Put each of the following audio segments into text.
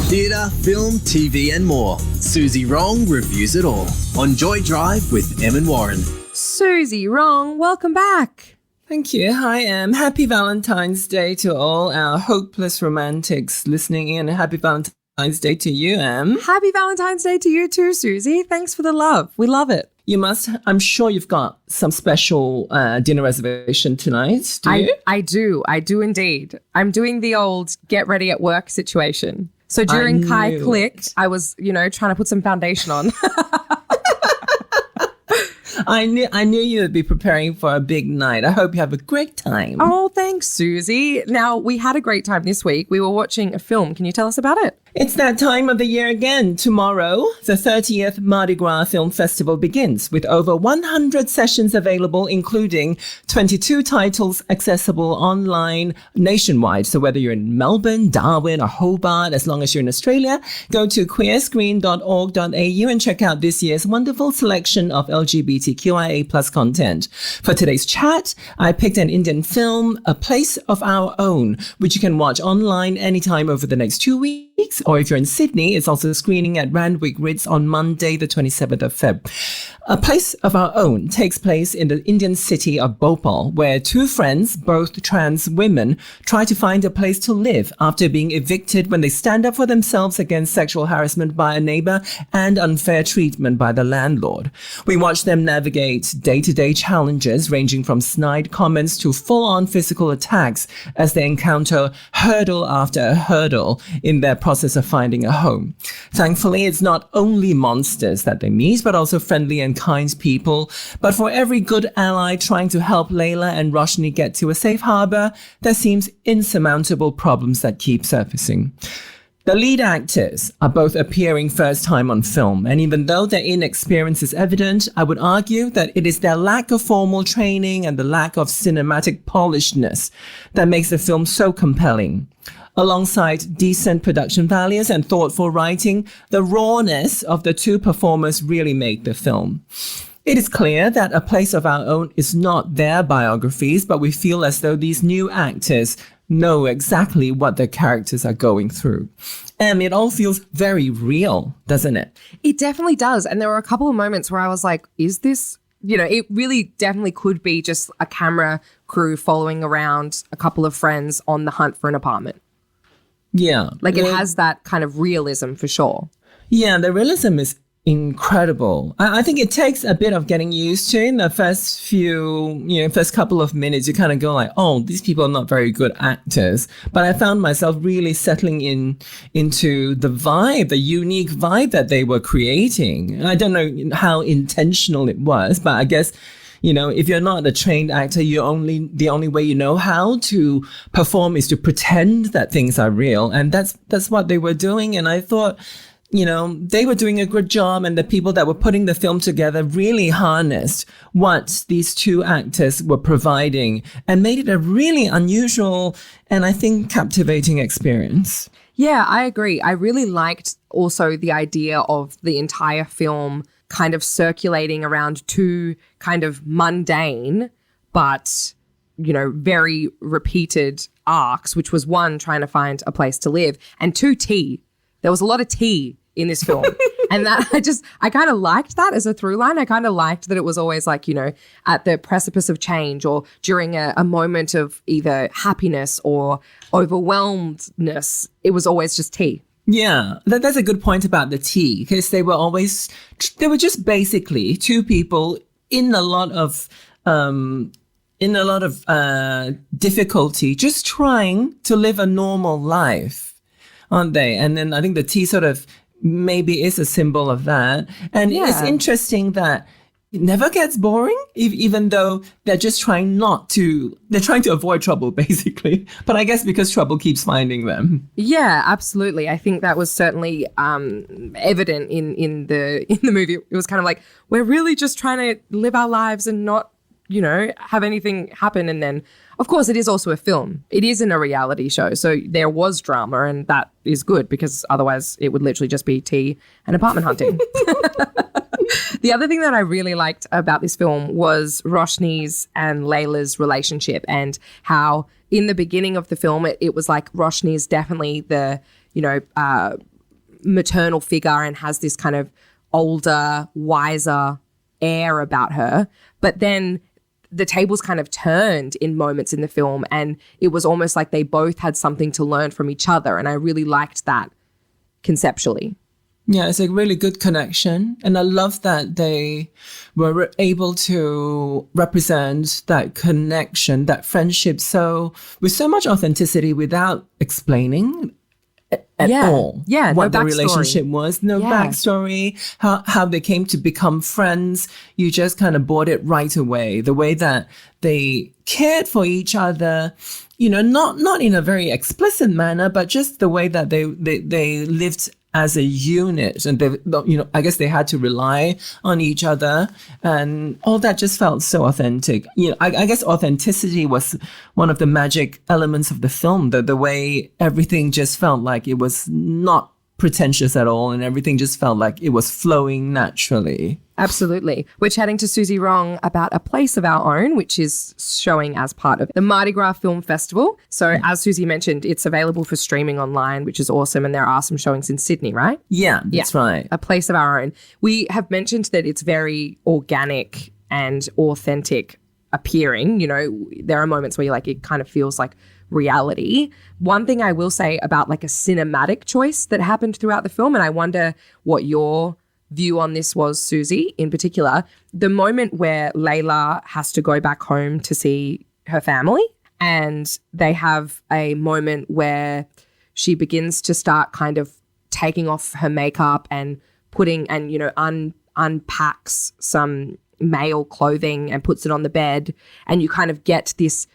Theatre, film, TV and more. Suzy Wrong reviews it all on Joy Drive with Em and Warren. Suzy Wrong, welcome back. Thank you. Hi, Em. Happy Valentine's Day to all our hopeless romantics listening in. Happy Valentine's Day to you, Em. Happy Valentine's Day to you too, Suzy. Thanks for the love. We love it. You must, I'm sure you've got some special dinner reservation tonight, do you? I do indeed. I'm doing the old get ready at work situation. So during Kai clicked, I was, trying to put some foundation on. I knew you would be preparing for a big night. I hope you have a great time. Oh, thanks, Suzy. Now, we had a great time this week. We were watching a film. Can you tell us about it? It's that time of the year again. Tomorrow, the 30th Mardi Gras Film Festival begins with over 100 sessions available, including 22 titles accessible online nationwide. So whether you're in Melbourne, Darwin or Hobart, as long as you're in Australia, go to queerscreen.org.au and check out this year's wonderful selection of LGBTQIA plus content. For today's chat, I picked an Indian film, A Place of Our Own, which you can watch online anytime over the next 2 weeks. Or if you're in Sydney, it's also screening at Randwick Ritz on Monday, the 27th of Feb. A Place of Our Own takes place in the Indian city of Bhopal, where two friends, both trans women, try to find a place to live after being evicted when they stand up for themselves against sexual harassment by a neighbor and unfair treatment by the landlord. We watch them navigate day-to-day challenges ranging from snide comments to full-on physical attacks as they encounter hurdle after hurdle in their process of finding a home. Thankfully, it's not only monsters that they meet, but also friendly and kind people. But for every good ally trying to help Layla and Roshni get to a safe harbor, there seems insurmountable problems that keep surfacing. The lead actors are both appearing first time on film, and even though their inexperience is evident, I would argue that it is their lack of formal training and the lack of cinematic polishedness that makes the film so compelling. Alongside decent production values and thoughtful writing, the rawness of the two performers really make the film. It is clear that A Place of Our Own is not their biographies, but we feel as though these new actors know exactly what their characters are going through. And it all feels very real, doesn't it? It definitely does. And there were a couple of moments where I was like, is this, it really definitely could be just a camera crew following around a couple of friends on the hunt for an apartment. Yeah. Like it has that kind of realism for sure. Yeah, the realism is incredible. I think it takes a bit of getting used to. In the first couple of minutes, you kind of go like, oh, these people are not very good actors. But I found myself really settling into the vibe, the unique vibe that they were creating. I don't know how intentional it was, but I guess if you're not a trained actor, the only way you know how to perform is to pretend that things are real. And that's what they were doing. And I thought, they were doing a good job, and the people that were putting the film together really harnessed what these two actors were providing and made it a really unusual and I think captivating experience. Yeah, I agree. I really liked also the idea of the entire film kind of circulating around two kind of mundane but, very repeated arcs, which was one, trying to find a place to live, and two, tea. There was a lot of tea in this film. And that I kind of liked that as a through line. I kind of liked that it was always like, at the precipice of change or during a moment of either happiness or overwhelmedness, it was always just tea. Yeah, that's a good point about the tea, because they were just basically two people in a lot of difficulty, just trying to live a normal life, aren't they? And then I think the tea sort of maybe is a symbol of that. And It's interesting that it never gets boring, even though they're just trying to avoid trouble, basically. But I guess because trouble keeps finding them. Yeah, absolutely. I think that was certainly evident in the movie. It was kind of like, we're really just trying to live our lives and not, have anything happen. And then, of course, it is also a film. It isn't a reality show. So there was drama, and that is good, because otherwise it would literally just be tea and apartment hunting. The other thing that I really liked about this film was Roshni's and Layla's relationship, and how in the beginning of the film, it was like Roshni's definitely the, maternal figure and has this kind of older, wiser air about her. But then the tables kind of turned in moments in the film, and it was almost like they both had something to learn from each other. And I really liked that conceptually. Yeah, it's a really good connection. And I love that they were able to represent that connection, that friendship, with so much authenticity without explaining at all what the relationship was. No backstory, how they came to become friends. You just kind of bought it right away. The way that they cared for each other, not in a very explicit manner, but just the way that they lived as a unit, and I guess they had to rely on each other, and all that just felt so authentic. I guess authenticity was one of the magic elements of the film. The way everything just felt like it was not pretentious at all, and everything just felt like it was flowing naturally. Absolutely. We're chatting to Suzy Rong about A Place of Our Own, which is showing as part of the Mardi Gras Film Festival. So as Suzy mentioned, it's available for streaming online, which is awesome. And there are some showings in Sydney, right? Yeah, that's right. A Place of Our Own. We have mentioned that it's very organic and authentic appearing. There are moments where it kind of feels like reality. One thing I will say about a cinematic choice that happened throughout the film, and I wonder what your view on this was, Suzy, in particular, the moment where Layla has to go back home to see her family, and they have a moment where she begins to start kind of taking off her makeup and unpacks some male clothing and puts it on the bed, and you kind of get this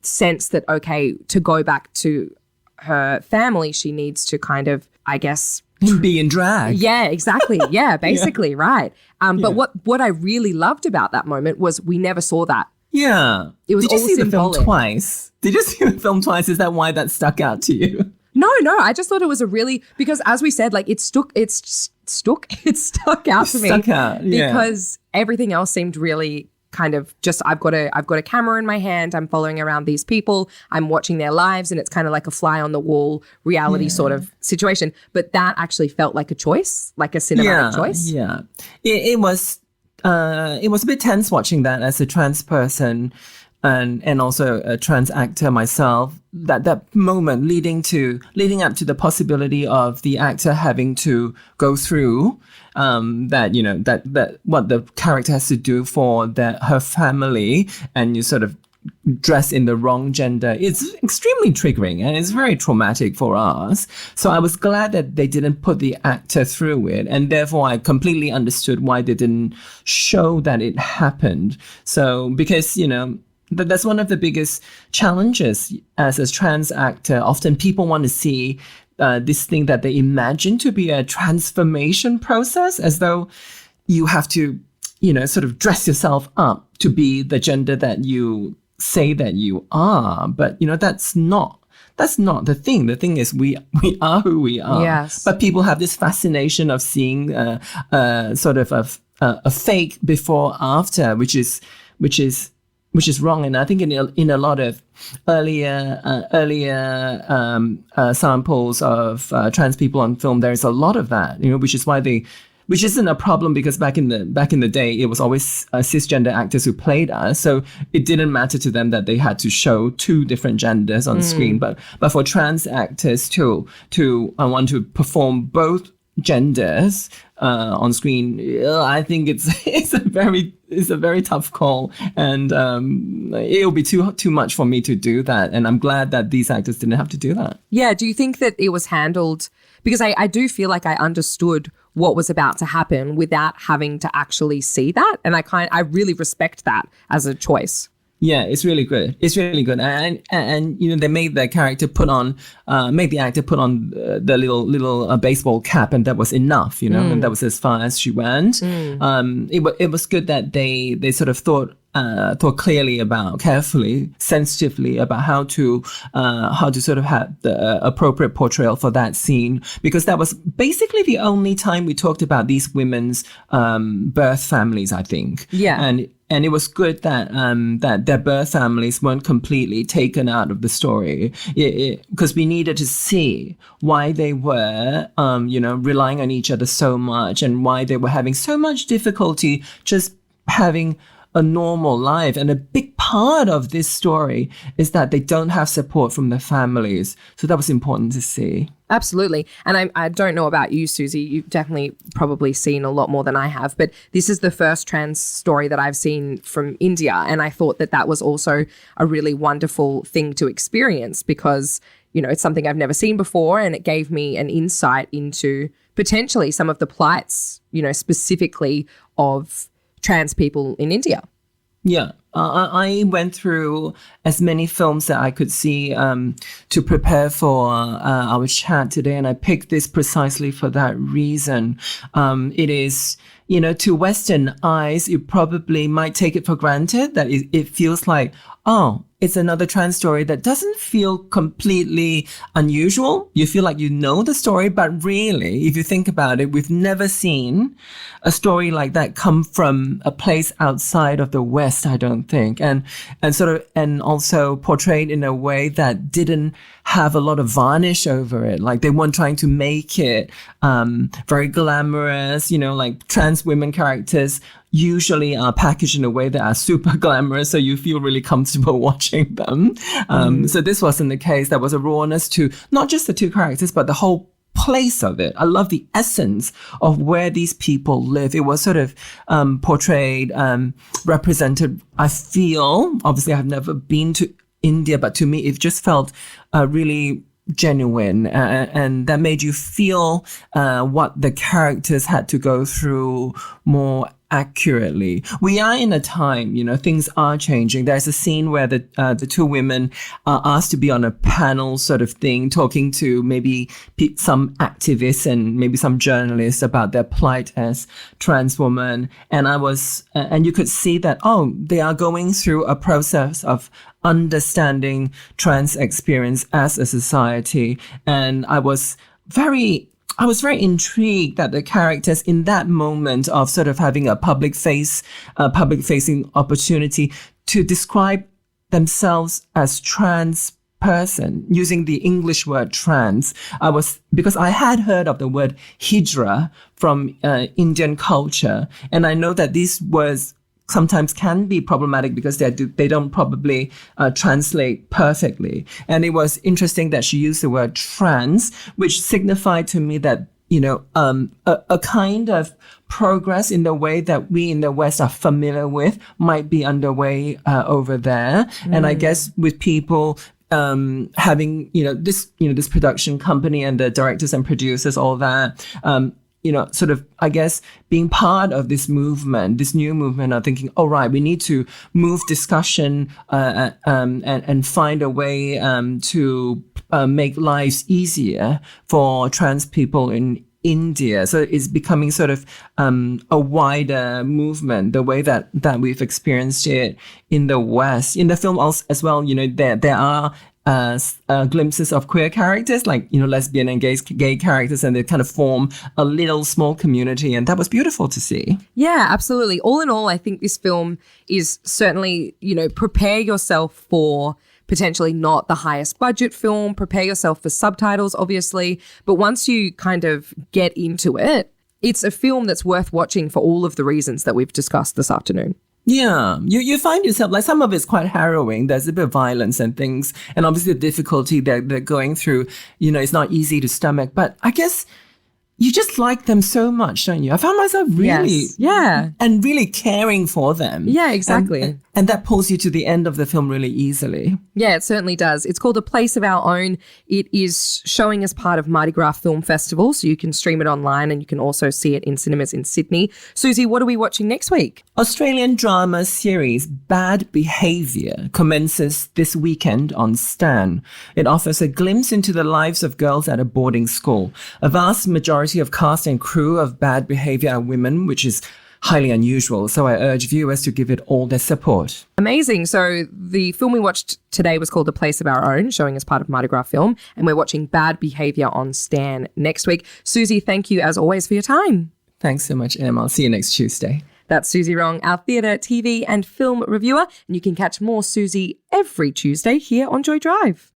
sense that, okay, to go back to her family, she needs to kind of, I guess, be in drag. Yeah, exactly. Yeah, basically, right. But what I really loved about that moment was we never saw that. Yeah. It was Did you all see symbolic. the film twice? Did you see the film twice? Is that why that stuck out to you? No. I just thought it was because as we said, it stuck out to me. Stuck out, yeah. Because everything else seemed really kind of just, I've got a camera in my hand, I'm following around these people, I'm watching their lives, and it's kind of like a fly on the wall reality sort of situation. But that actually felt like a choice, like a cinematic choice. Yeah. It was a bit tense watching that as a trans person and also a trans actor myself. That moment leading up to the possibility of the actor having to go through that what the character has to do for her family, and you sort of dress in the wrong gender. It's extremely triggering and it's very traumatic for us. So I was glad that they didn't put the actor through it, and therefore I completely understood why they didn't show that it happened. So because that's one of the biggest challenges as a trans actor. Often people want to see this thing that they imagine to be a transformation process, as though you have to, sort of dress yourself up to be the gender that you say that you are. But, that's not the thing. The thing is we are who we are. Yes. But people have this fascination of seeing sort of a fake before after, which is wrong. And I think in a lot of earlier samples of trans people on film, there is a lot of that, which isn't a problem, because back in the day, it was always cisgender actors who played us. So it didn't matter to them that they had to show two different genders on screen. But for trans actors to want to perform both genders on screen, I think it's a very tough call, and it'll be too much for me to do that. And I'm glad that these actors didn't have to do that. Yeah. Do you think that it was handled? Because I do feel like I understood what was about to happen without having to actually see that, and I really respect that as a choice. Yeah, it's really good. And they made the character put on, made the actor put on the little baseball cap, and that was enough, and that was as far as she went. It was good that they sort of thought clearly carefully, sensitively about how to sort of have the appropriate portrayal for that scene, because that was basically the only time we talked about these women's birth families, I think. Yeah. And And it was good that that their birth families weren't completely taken out of the story, because we needed to see why they were, relying on each other so much, and why they were having so much difficulty just having a normal life. And a big part of this story is that they don't have support from their families. So that was important to see. Absolutely. And I don't know about you, Suzy. You've definitely probably seen a lot more than I have. But this is the first trans story that I've seen from India. And I thought that was also a really wonderful thing to experience because, it's something I've never seen before. And it gave me an insight into potentially some of the plights, specifically of trans people in India. Yeah. I went through as many films that I could see to prepare for our chat today, and I picked this precisely for that reason. It is, to Western eyes, you probably might take it for granted that it feels like, oh, it's another trans story that doesn't feel completely unusual. You feel like you know the story, but really, if you think about it, we've never seen a story like that come from a place outside of the West, I don't think. And also portrayed in a way that didn't have a lot of varnish over it. Like they weren't trying to make it very glamorous, like trans women characters usually are packaged in a way that are super glamorous, so you feel really comfortable watching them. So this wasn't the case. There was a rawness to not just the two characters, but the whole place of it. I love the essence of where these people live. It was sort of portrayed, represented. I feel, obviously I've never been to India, but to me, it just felt really genuine, and that made you feel what the characters had to go through more accurately. We are in a time, things are changing. There's a scene where the two women are asked to be on a panel sort of thing, talking to maybe some activists and maybe some journalists about their plight as trans women. And and you could see that, they are going through a process of understanding trans experience as a society. And I was very intrigued that the characters in that moment of sort of having a public facing opportunity to describe themselves as trans person using the English word trans. Because I had heard of the word hijra from Indian culture. And I know that these words sometimes can be problematic because they don't probably translate perfectly. And it was interesting that she used the word trans, which signified to me that, a kind of progress in the way that we in the West are familiar with might be underway over there. And I guess with people having, this production company and the directors and producers, all that, sort of, I guess, being part of this movement, this new movement of thinking, all right, we need to move discussion and find a way to make lives easier for trans people in India. So it's becoming sort of a wider movement, the way that we've experienced it in the West. In the film also, as well, there are glimpses of queer characters, like, lesbian and gay characters, and they kind of form a little small community. And that was beautiful to see. Yeah, absolutely. All in all, I think this film is certainly, prepare yourself for potentially not the highest budget film, prepare yourself for subtitles, obviously. But once you kind of get into it, it's a film that's worth watching for all of the reasons that we've discussed this afternoon. Yeah, you find yourself, like, some of it's quite harrowing. There's a bit of violence and things, and obviously the difficulty they're going through, it's not easy to stomach. But I guess you just like them so much, don't you? I found myself really, and really caring for them. Yeah, exactly. And that pulls you to the end of the film really easily. Yeah, it certainly does. It's called A Place of Our Own. It is showing as part of Mardi Gras Film Festival, so you can stream it online and you can also see it in cinemas in Sydney. Suzy, what are we watching next week? Australian drama series Bad Behaviour commences this weekend on Stan. It offers a glimpse into the lives of girls at a boarding school. A vast majority of cast and crew of Bad Behaviour are women, which is highly unusual, so I urge viewers to give it all their support. Amazing. So the film we watched today was called A Place of Our Own, showing as part of Mardi Gras Film, and we're watching Bad Behaviour on Stan next week. Suzy, thank you as always for your time. Thanks so much, Em. I'll see you next Tuesday. That's Suzy Wrong, our theatre, TV and film reviewer. And you can catch more Suzy every Tuesday here on Joy Drive.